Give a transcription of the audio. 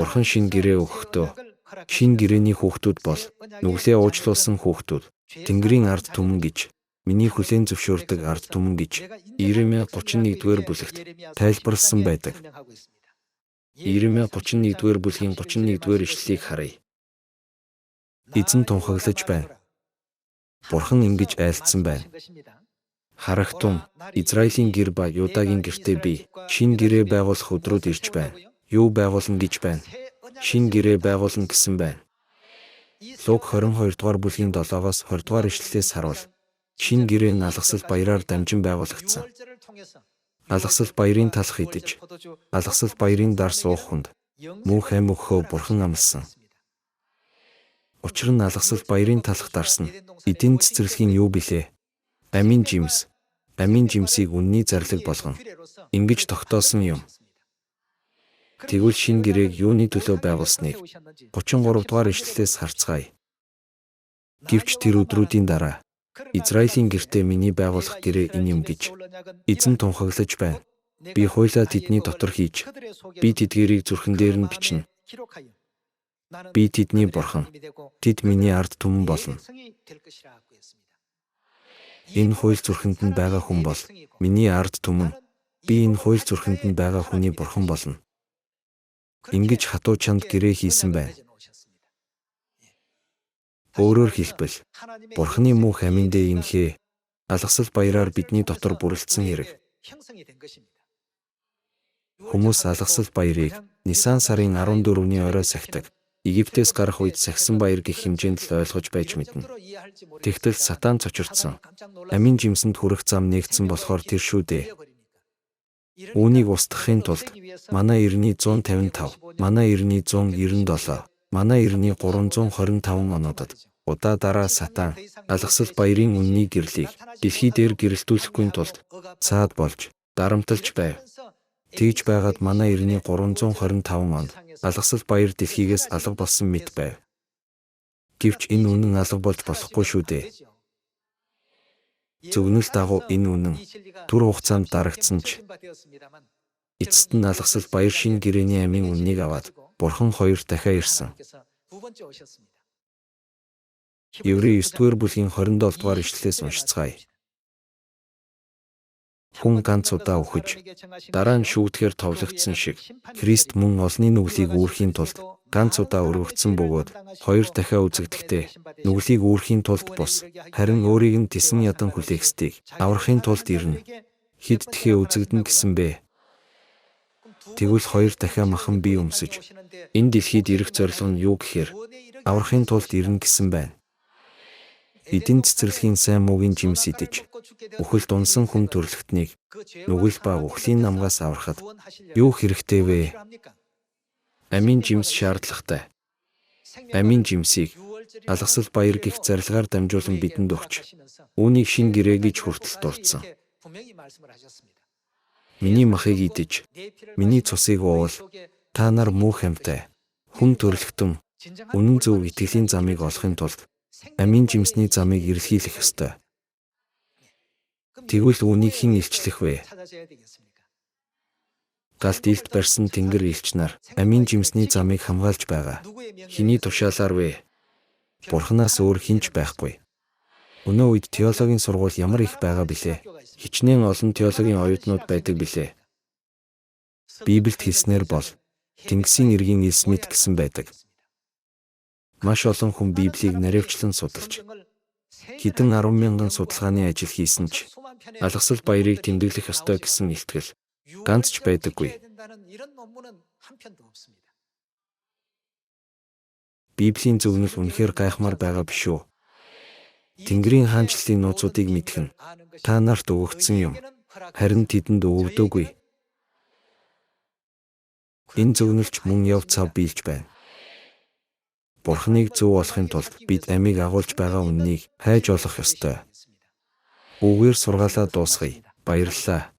Бурхан шин гэрээ өгөхдөө шин гэрээний хүүхдүүд бол нүглээ уучлуулсан хүүхдүүд Тэнгэрийн ард түмэн гэж миний хүлээн зөвшөөрдөг ард түмэн гэж Иеремия 31-р бүлэгт тайлбарласан байдаг. Иеремия 31-р бүлгийн 31-р ишлэлийг харъя. Эзэн тунхаглаж байна. Бурхан ингэж айлдсан байна. Харагтун, Израилийн гэр ба Юдагийн гэртээ би шин гэрээ байгуулах өдрүүд ирж байна. Юу байгуулна гэж байна? Шин гэрээ байгуулна гэсэн байна. Луг 22 дугаар бүлгийн 7-оос 20 дугаар ишлэлээс харуул. Шин гэрээ нь алгасал баяраар дамжин байгуулагдсан. Алгасал баярын талх идэж, алгасал баярын дар суух хүнд мөнх амь өгөхөө Бурхан амласан. Учир нь алгасал баярын талх дарс нь эдийн цэцэрлэгийн юу билээ? Амийн жимс. Амийн жимсийг үнний зарлиг болгоно. Ингэж тогтоосон юм. Тэгвэл шин гэрээг юуны төлөө байгуулсныг 33 дугаар ишлэлээс харцгаая. Гэвч тэр өдрүүдийн дараа Израилийн гэртээ миний байгуулах гэрээ энэ юм гэж эзэн тунхаглаж байна. Би хуйлаа тэдний дотор хийж, би тэдгэрийг зүрхэн дээр нь бичнэ. Би тэдний Бурхан, тэд миний ард түмэн болно. Энэ хууль зүрхэнд нь байгаа хүн бол миний ард түмэн. Би энэ хууль зүрхэнд нь байгаа хүний Бурхан болно. Ингэж хатуу чамд гэрээ хийсэн байна. Өөрөөр хэлбэл, Бурханы мөнх аминдээ инхээ алгасал баяраар бидний дотор бүрэлдсэн хэрэг. Хүмүүс алгасал баярыг Нисан сарын 14-ний орой сахидаг. Египтээс гарах үед сахисан баяр гэх хэмжээнд л ойлгож байж мэднэ. Тэгтэл Сатан цочирдсан. Амийн жимсэнд хүрэх зам нээгдсэн болохоор тэр шүү дээ. Үүнийг устгахын тулд манай эртний 155, манай эртний 197, манай эртний 325 онуудад удаа дараа Сатан алгасал баярын үнний гэрлийг дэлхий дээр гэрэлтүүлэхгүй тулд цаад болж дарамтлж байв. Тэгж байгаад манай эртний 325 онд алгасал баяр дэлхийгээс алга болсон мэт байв. Гэвч энэ үнэн алга болж болохгүй шүү дээ. Зөвнөл дагуу энэ үнэн түр хугацаанд дарагдсан ч эцэст нь алгасал баяр шин гэрээний амийн үннийг аваад Бурхан 2 дахиад ирсэн. Еврей 9-р бүлгийн 27 дугаар ишлэлээс уншицгаая. Хүн ганц удаа үхэж, дараа нь шүүдэхээр товлогдсон шиг Христ мөн олны нүглийг үүрхийн тулд ганц удаа өргөгдсөн бөгөөд 2 дахиад үзэгдэхдээ нүглийг үүрхийн тулд бус, харин өөрийг нь тесэн ядан хүлээхстийг аврахын тулд ирнэ. Хэд тэхээ үзэгдэн гэсэн бэ? Тэгвэл 2 дахиад махан бие өмсөж, энэ дэлхийд ирэх зорилго нь юу гэхээр аврахын тулд ирнэ гэсэн байна. Эдийн цэцэрлэгийн сайн муугийн жимс идэж, үхэлд унсан хүн төрлөختнийг нүгэл ба үхлийн намгаас аврахад юу хэрэгтэй вэ? Амийн жимс шаардлагатай. Амийн жимсийг алгасал баяр гэх зарилгаар дамжуулан бидэнд өгч, үүнийг шин гэрээ гэж хүртэл дурдсан. Миний махыг идэж, миний цусыг уувал та нар мөнх амьтай, хүн төрлөختөн, үнэн зөв итгэлийн замыг олохын тулд амийн жимсний замыг эрэлхийлэх ёстой. Тэгвэл үүнийг хэн илчлэх вэ? Галт илт барьсан тэнгэр элч нар амийн жимсний замыг хамгаалж байгаа. Хэний тушаалаар вэ? Бурханаас өөр хинч байхгүй. Өнөө үед теологийн сургууль ямар их байгаа билээ? Хичнээн олон теологийн оюутнууд байдаг билээ. Библиэд хэлснээр бол Тэнгисийн эргийн Ил Смит гэсэн байдаг. Маш олон хүн Библийг наривчлан судалж, хэдэн 10,000 судалгааны ажил хийсэн ч алгасал баярыг тэмдэглэх ёстой гэсэн илтгэл ганц ч байдаггүй. Библийн зөвнөл үнэхээр гайхмаар байгаа биш үү? Тэнгэрийн хаанчлалын нууцуудыг мэдэх нь та нарт өгөгдсөн юм. Харин тэдэнд өгөгдөөгүй. Энэ зөвнөлч мөн яв цав биелж байна. Бурханыг зөв болохын тулд бид амийг агуулж байгаа үннийг хайж олох ёстой. Үгээр сургаалаа дуусгая. Баярлалаа.